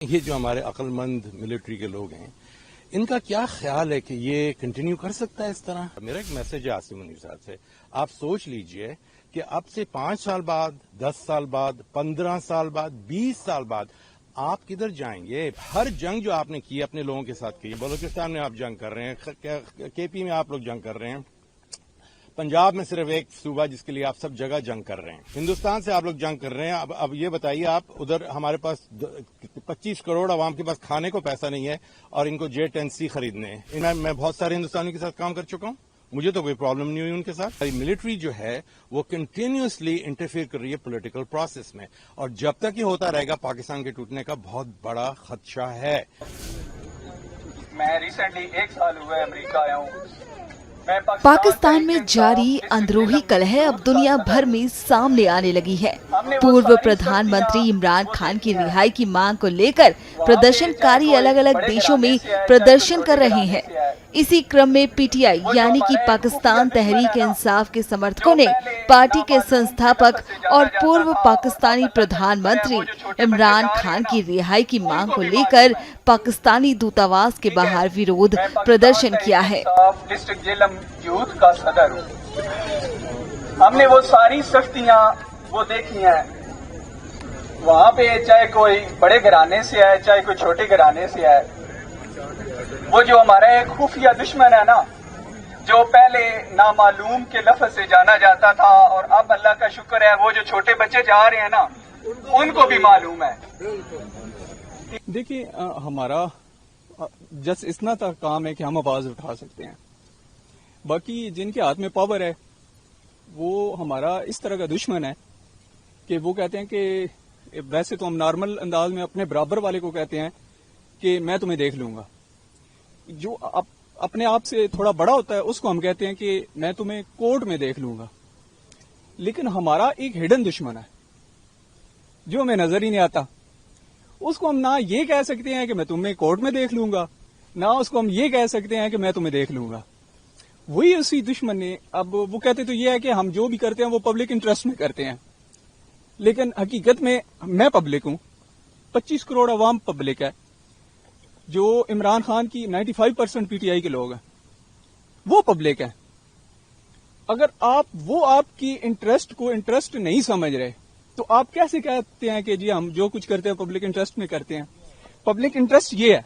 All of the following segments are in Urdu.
یہ جو ہمارے عقل مند ملٹری کے لوگ ہیں ان کا کیا خیال ہے کہ یہ کنٹینیو کر سکتا ہے اس طرح؟ میرا ایک میسج ہے عاصم منیر صاحب سے، آپ سوچ لیجئے کہ اب سے 5 سال بعد، 10 سال بعد، 15 سال بعد، 20 سال بعد آپ کدھر جائیں گے؟ ہر جنگ جو آپ نے کی اپنے لوگوں کے ساتھ کی، بلوچستان میں آپ جنگ کر رہے ہیں، کے پی میں آپ لوگ جنگ کر رہے ہیں، پنجاب میں صرف ایک صوبہ جس کے لیے آپ سب جگہ جنگ کر رہے ہیں، ہندوستان سے آپ لوگ جنگ کر رہے ہیں۔ اب یہ بتائیے آپ، ادھر ہمارے پاس 25 کروڑ عوام کے پاس کھانے کو پیسہ نہیں ہے اور ان کو جیٹ اینڈ سی خریدنے ہیں۔ میں بہت سارے ہندوستانیوں کے ساتھ کام کر چکا ہوں، مجھے تو کوئی پرابلم نہیں ہوئی ان کے ساتھ۔ ملٹری جو ہے وہ کنٹینیوسلی انٹرفیئر کر رہی ہے پولیٹیکل پروسیس میں، اور جب تک یہ ہوتا رہے گا پاکستان کے ٹوٹنے کا بہت بڑا خدشہ ہے۔ میں ریسنٹلی 1 سال ہوا ہے امریکہ آیا ہوں۔ پاکستان میں جاری اندرونی کلہ اب دنیا بھر میں سامنے آنے لگی ہے۔ پورو پردھان منتری عمران خان کی رہائی کی مانگ کو لے کر پردرشن کاری الگ الگ دیشوں میں پردرشن کر رہے ہیں۔ اسی کرم میں پی ٹی آئی یعنی کہ پاکستان تحریک انصاف کے سمرتھکوں نے پارٹی کے سنستھاپک اور پورو پاکستانی پردھان منتری عمران خان کی رہائی کی مانگ کو لے کر پاکستانی دورتواس کے باہر ویرودھ پردرشن کیا ہے۔ ڈسٹرکٹ جیلم یوتھ کا صدر ہوں۔ ہم نے وہ ساری سختیاں وہ دیکھی ہیں وہاں پہ، چاہے کوئی بڑے گھرانے سے ہے چاہے کوئی چھوٹے گھرانے سے ہے۔ وہ جو ہمارا ایک خفیہ دشمن ہے نا، جو پہلے نامعلوم کے لفظ سے جانا جاتا تھا، اور اب اللہ کا شکر ہے وہ جو چھوٹے بچے جا رہے ہیں نا ان کو بھی معلوم ہے۔ دیکھیے، ہمارا جس اتنا تک کام ہے کہ ہم آواز اٹھا سکتے ہیں، باقی جن کے ہاتھ میں پاور ہے وہ ہمارا اس طرح کا دشمن ہے کہ وہ کہتے ہیں کہ ویسے تو ہم نارمل انداز میں اپنے برابر والے کو کہتے ہیں کہ میں تمہیں دیکھ لوں گا، جو اپنے آپ سے تھوڑا بڑا ہوتا ہے اس کو ہم کہتے ہیں کہ میں تمہیں کورٹ میں دیکھ لوں گا۔ لیکن ہمارا ایک ہڈن دشمن ہے جو ہمیں نظر ہی نہیں آتا، اس کو ہم نہ یہ کہہ سکتے ہیں کہ میں تمہیں کورٹ میں دیکھ لوں گا، نہ اس کو ہم یہ کہہ سکتے ہیں کہ میں تمہیں دیکھ لوں گا۔ وہی اسی دشمن نے اب وہ کہتے تو یہ ہے کہ ہم جو بھی کرتے ہیں وہ پبلک انٹرسٹ میں کرتے ہیں، لیکن حقیقت میں پبلک ہوں، 25 کروڑ عوام پبلک ہے، جو عمران خان کی 95% پی ٹی آئی کے لوگ ہیں وہ پبلک ہے۔ اگر آپ کی انٹرسٹ کو انٹرسٹ نہیں سمجھ رہے تو آپ کیسے کہتے ہیں کہ جی ہم جو کچھ کرتے ہیں پبلک انٹرسٹ میں کرتے ہیں؟ پبلک انٹرسٹ یہ ہے،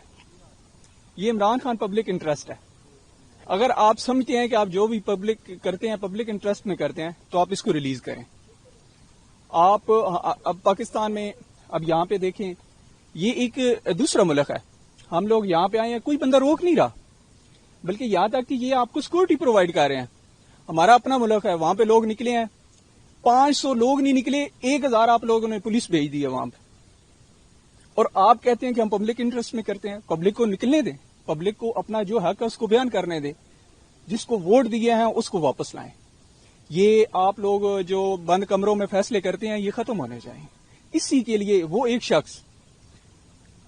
یہ عمران خان پبلک انٹرسٹ ہے۔ اگر آپ سمجھتے ہیں کہ آپ جو بھی پبلک کرتے ہیں پبلک انٹرسٹ میں کرتے ہیں تو آپ اس کو ریلیز کریں۔ آپ اب پاکستان میں اب یہاں پہ دیکھیں، یہ ایک دوسرا ملک ہے، ہم لوگ یہاں پہ آئے ہیں، کوئی بندہ روک نہیں رہا، بلکہ یہاں تک کہ یہ آپ کو سیکورٹی پرووائڈ کر رہے ہیں۔ ہمارا اپنا ملک ہے، وہاں پہ لوگ نکلے ہیں، 500 لوگ نہیں نکلے، 1000 آپ لوگوں نے پولیس بھیج دی ہے وہاں پہ، اور آپ کہتے ہیں کہ ہم پبلک انٹرسٹ میں کرتے ہیں۔ پبلک کو نکلنے دیں، پبلک کو اپنا جو حق ہے اس کو بیان کرنے دیں، جس کو ووٹ دیے ہیں اس کو واپس لائیں۔ یہ آپ لوگ جو بند کمروں میں فیصلے کرتے ہیں یہ ختم ہونے چاہیے۔ اسی کے لیے وہ ایک شخص،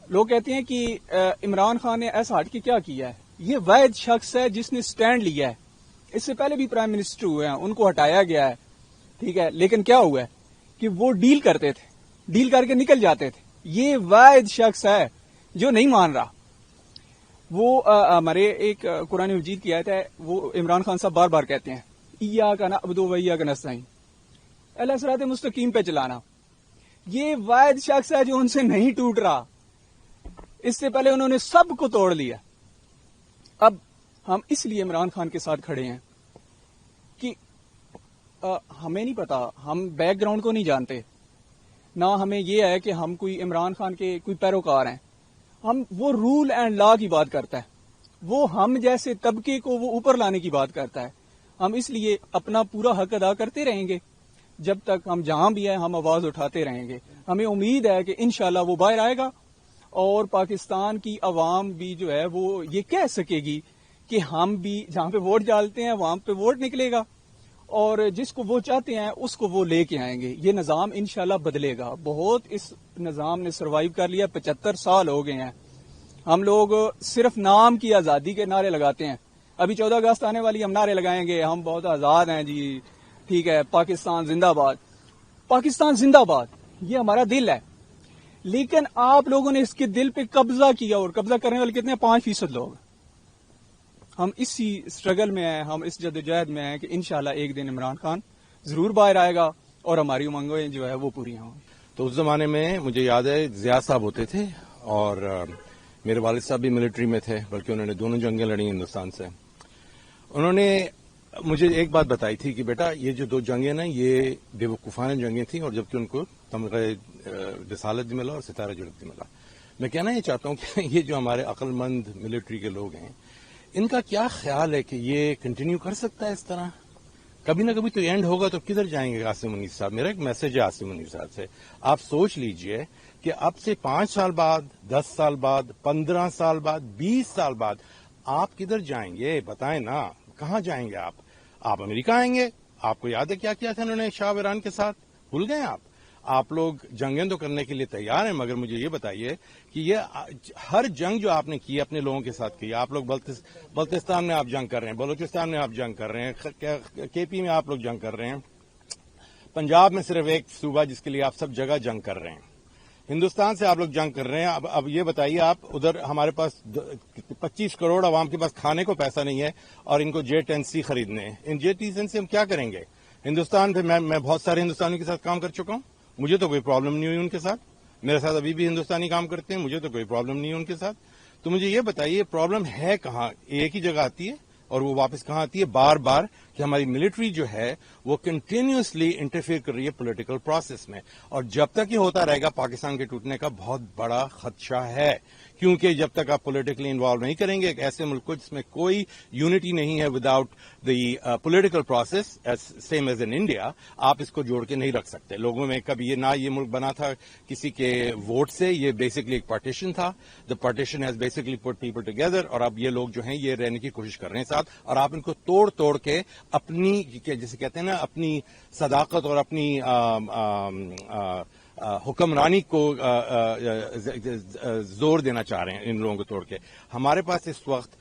لوگ کہتے ہیں کہ عمران خان نے ایسا ہٹ کے کیا کیا ہے، یہ واحد شخص ہے جس نے سٹینڈ لیا ہے۔ اس سے پہلے بھی پرائم منسٹر ہوئے ہیں، ان کو ہٹایا گیا ہے، ٹھیک ہے، لیکن کیا ہوا ہے کہ وہ ڈیل کرتے تھے، ڈیل کر کے نکل جاتے تھے۔ یہ واحد شخص ہے جو نہیں مان رہا۔ وہ ہمارے ایک قرآن مجید کی آیت ہے، وہ عمران خان صاحب بار بار کہتے ہیں ایاک نعبد و ایاک نستعین، اللہ صراط مستقیم پہ چلانا۔ یہ واحد شخص ہے جو ان سے نہیں ٹوٹ رہا۔ اس سے پہلے انہوں نے سب کو توڑ لیا۔ اب ہم اس لیے عمران خان کے ساتھ کھڑے ہیں کہ ہمیں نہیں پتا، ہم بیک گراؤنڈ کو نہیں جانتے، نہ ہمیں یہ ہے کہ ہم کوئی عمران خان کے کوئی پیروکار ہیں۔ وہ رول اینڈ لا کی بات کرتا ہے، وہ ہم جیسے طبقے کو وہ اوپر لانے کی بات کرتا ہے۔ ہم اس لیے اپنا پورا حق ادا کرتے رہیں گے، جب تک ہم جہاں بھی ہیں ہم آواز اٹھاتے رہیں گے۔ ہمیں امید ہے کہ انشاءاللہ وہ باہر آئے گا، اور پاکستان کی عوام بھی جو ہے وہ یہ کہہ سکے گی کہ ہم بھی جہاں پہ ووٹ ڈالتے ہیں وہاں پہ ووٹ نکلے گا، اور جس کو وہ چاہتے ہیں اس کو وہ لے کے آئیں گے۔ یہ نظام انشاءاللہ بدلے گا۔ بہت اس نظام نے سروائیو کر لیا، 75 سال ہو گئے ہیں۔ ہم لوگ صرف نام کی آزادی کے نعرے لگاتے ہیں۔ ابھی 14 اگست آنے والی، ہم نعرے لگائیں گے ہم بہت آزاد ہیں جی، ٹھیک ہے، پاکستان زندہ باد، پاکستان زندہ باد، یہ ہمارا دل ہے۔ لیکن آپ لوگوں نے اس کے دل پہ قبضہ کیا، اور قبضہ کرنے والے کتنے ہیں؟ 5% لوگ. ہم اسی اسٹرگل میں ہیں، ہم اس جدوجہد میں ہیں کہ انشاءاللہ ایک دن عمران خان ضرور باہر آئے گا اور ہماری امنگیں جو ہے وہ پوری ہوں. تو اس زمانے میں مجھے یاد ہے ضیاء صاحب ہوتے تھے، اور میرے والد صاحب بھی ملٹری میں تھے، بلکہ انہوں نے دونوں جنگیں لڑی ہندوستان سے. انہوں نے مجھے ایک بات بتائی تھی کہ بیٹا یہ جو 2 جنگیں نا یہ بے وقوفانہ جنگیں تھیں، اور جبکہ ان کو تمغہ رسالت بھی ملا اور ستارہ جرت بھی ملا. میں کہنا یہ چاہتا ہوں کہ یہ جو ہمارے عقل مند ملٹری کے لوگ ہیں، ان کا کیا خیال ہے کہ یہ کنٹینیو کر سکتا ہے اس طرح؟ کبھی نہ کبھی تو اینڈ ہوگا، تو کدھر جائیں گے عاصم منیر صاحب؟ میرا ایک میسج ہے عاصم منیر صاحب سے، آپ سوچ لیجئے کہ اب سے 5 سال بعد، 10 سال بعد، 15 سال بعد، 20 سال بعد آپ کدھر جائیں گے؟ بتائیں نا، کہاں جائیں گے آپ؟ آپ امریکہ آئیں گے؟ آپ کو یاد ہے کیا کیا تھا انہوں نے شاہ ایران کے ساتھ؟ بھول گئے آپ لوگ جنگیں تو کرنے کے لیے تیار ہیں، مگر مجھے یہ بتائیے کہ یہ ہر جنگ جو آپ نے کی اپنے لوگوں کے ساتھ کی، آپ لوگ بلتستان میں آپ جنگ کر رہے ہیں، بلوچستان میں آپ جنگ کر رہے ہیں، کے پی میں آپ لوگ جنگ کر رہے ہیں، پنجاب میں صرف ایک صوبہ جس کے لیے آپ سب جگہ جنگ کر رہے ہیں، ہندوستان سے آپ لوگ جنگ کر رہے ہیں. اب یہ بتائیے آپ، ادھر ہمارے پاس 25 کروڑ عوام کے پاس کھانے کو پیسہ نہیں ہے اور ان کو J-10C خریدنے ہیں. ان J-10C سے ہم کیا کریں گے؟ ہندوستان پہ میں بہت سارے ہندوستانیوں کے ساتھ کام کر چکا ہوں، مجھے تو کوئی پرابلم نہیں ہوئی ان کے ساتھ. میرے ساتھ ابھی بھی ہندوستانی کام کرتے ہیں، مجھے تو کوئی پرابلم نہیں ہے ان کے ساتھ. تو مجھے یہ بتائیے پرابلم ہے کہاں؟ ایک ہی جگہ آتی ہے اور وہ واپس کہاں آتی ہے؟ بار بار کہ ہماری ملٹری جو ہے وہ کنٹینیوسلی انٹرفیئر کر رہی ہے پولیٹیکل پروسیس میں، اور جب تک یہ ہوتا رہے گا پاکستان کے ٹوٹنے کا بہت بڑا خدشہ ہے. کیونکہ جب تک آپ پولیٹیکلی انوالو نہیں کریں گے ایک ایسے ملک کو جس میں کوئی یونٹی نہیں ہے without the political process same as in India, آپ اس کو جوڑ کے نہیں رکھ سکتے. لوگوں میں کبھی یہ نہ یہ ملک بنا تھا کسی کے ووٹ سے، یہ بیسکلی ایک پارٹیشن تھا. The partition has basically put people together, اور اب یہ لوگ جو ہیں یہ رہنے کی کوشش کر رہے ہیں ساتھ، اور آپ ان کو توڑ کے اپنی جسے کہتے ہیں نا اپنی صداقت اور اپنی حکمرانی کو زور دینا چاہ رہے ہیں ان لوگوں کو توڑ کے. ہمارے پاس اس وقت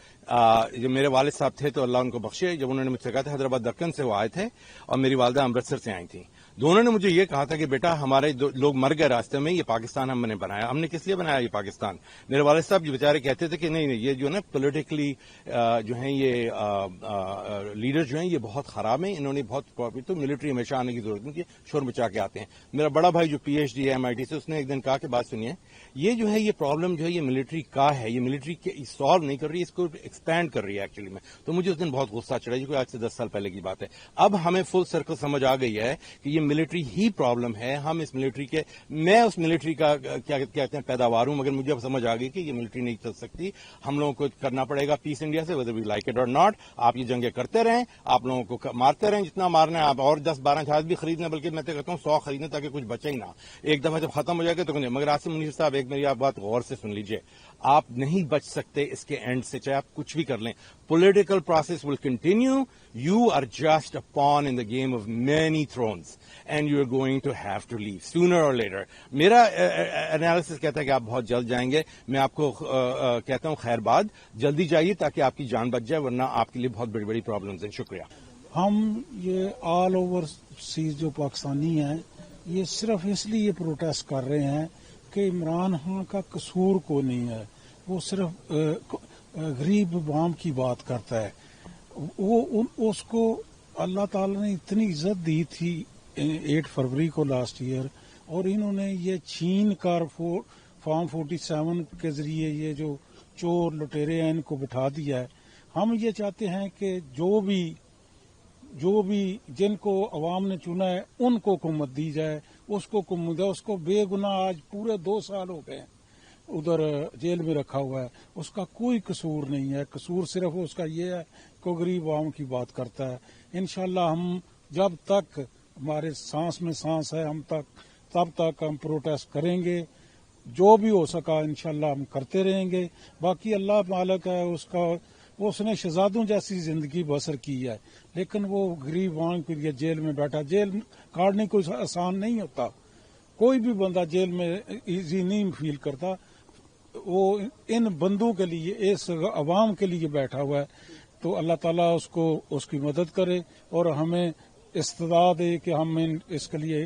جب میرے والد صاحب تھے تو اللہ ان کو بخشے، جب انہوں نے مجھ سے کہا تھا حیدرآباد دکن سے وہ آئے تھے اور میری والدہ امرتسر سے آئی تھیں، دونوں نے مجھے یہ کہا تھا کہ بیٹا ہمارے لوگ مر گئے راستے میں، یہ پاکستان ہم نے بنایا. ہم نے کس لیے بنایا یہ پاکستان؟ میرے والد صاحب جو بیچارے کہتے تھے کہ نہیں یہ جو ہے نا پولیٹیکلی جو ہیں یہ لیڈر جو ہیں یہ بہت خراب ہیں، انہوں نے بہت تو ملٹری ہمیشہ آنے کی ضرورت نہیں کہ شور بچا کے آتے ہیں. میرا بڑا بھائی جو PhD ہے MIT سے، اس نے ایک دن کہا کہ بات سنیے، یہ جو ہے یہ پرابلم جو ہے یہ ملٹری کا ہے، یہ ملٹری سالو نہیں کر رہی ہے، اس کو ایکسپینڈ کر رہی ہے ایکچولی میں. تو مجھے اس دن بہت غصہ چڑھا، جو کہ آج سے 10 سال پہلے کی بات ہے. اب ہمیں فل سرکل سمجھ آ گئی ہے کہ یہ ملٹری ہی پرابلم ہے. ہم اس ملٹری کے، میں اس ملٹری کا کیا کہتے ہیں پیداوار ہوں، مگر مجھے اب سمجھ آ گئی کہ یہ ملٹری نہیں چل سکتی. ہم لوگوں کو کرنا پڑے گا پیس انڈیا سے، whether we like it or not. آپ یہ جنگیں کرتے رہیں، آپ لوگوں کو مارتے رہیں جتنا مارنا ہے، آپ اور 10-12 جہاز بھی خریدنا، بلکہ میں تو کہتا ہوں 100 خریدنا تاکہ کچھ بچے ہی نہ. ایک دفعہ جب ختم ہو جائے گا تو مگر عاصم منیر صاحب ایک میری آپ بات غور سے سن لیجئے، آپ نہیں بچ سکتے اس کے اینڈ سے، چاہے آپ کچھ بھی کر لیں. Political process will continue. You are just a pawn in the game of many thrones and you are going to have to leave sooner or later. میرا انالیسس کہتا ہے کہ آپ بہت جلد جائیں گے. میں آپ کو کہتا ہوں خیر باد، جلدی جائیے تاکہ آپ کی جان بچ جائے، ورنہ آپ کے لیے بہت بڑی بڑی پرابلمز ہیں. شکریہ. ہم یہ آل اوور سیز جو پاکستانی ہیں یہ صرف اس لیے پروٹیسٹ کر رہے ہیں کہ عمران خان کا قصور کو نہیں ہے، وہ صرف غریب عوام کی بات کرتا ہے. وہ اس کو اللہ تعالی نے اتنی عزت دی تھی 8 فروری کو لاسٹ ایئر، اور انہوں نے یہ چھین کر فارم 47 کے ذریعے یہ جو چور لٹیرے ہیں ان کو بٹھا دیا ہے. ہم یہ چاہتے ہیں کہ جو بھی جن کو عوام نے چنا ہے ان کو حکومت دی جائے، اس کو حکومت دے. اس کو بے گناہ آج پورے 2 سال ہو گئے ادھر جیل میں رکھا ہوا ہے، اس کا کوئی قصور نہیں ہے. قصور صرف اس کا یہ ہے کہ غریب عوام کی بات کرتا ہے. انشاءاللہ ہم جب تک ہمارے سانس میں سانس ہے تب تک ہم پروٹیسٹ کریں گے. جو بھی ہو سکا انشاءاللہ ہم کرتے رہیں گے. باقی اللہ مالک ہے، اس نے شہزادوں جیسی زندگی بسر کی ہے، لیکن وہ غریب عوام کے لیے جیل میں بیٹھا. جیل کاٹنے کوئی آسان نہیں ہوتا، کوئی بھی بندہ جیل میں ایزی نہیں فیل کرتا. وہ ان بندوں کے لیے، اس عوام کے لیے بیٹھا ہوا ہے. تو اللہ تعالیٰ اس کی مدد کرے اور ہمیں استطاعت دے کہ ہم اس کے لیے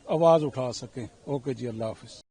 آواز اٹھا سکیں. اوکے جی، اللہ حافظ.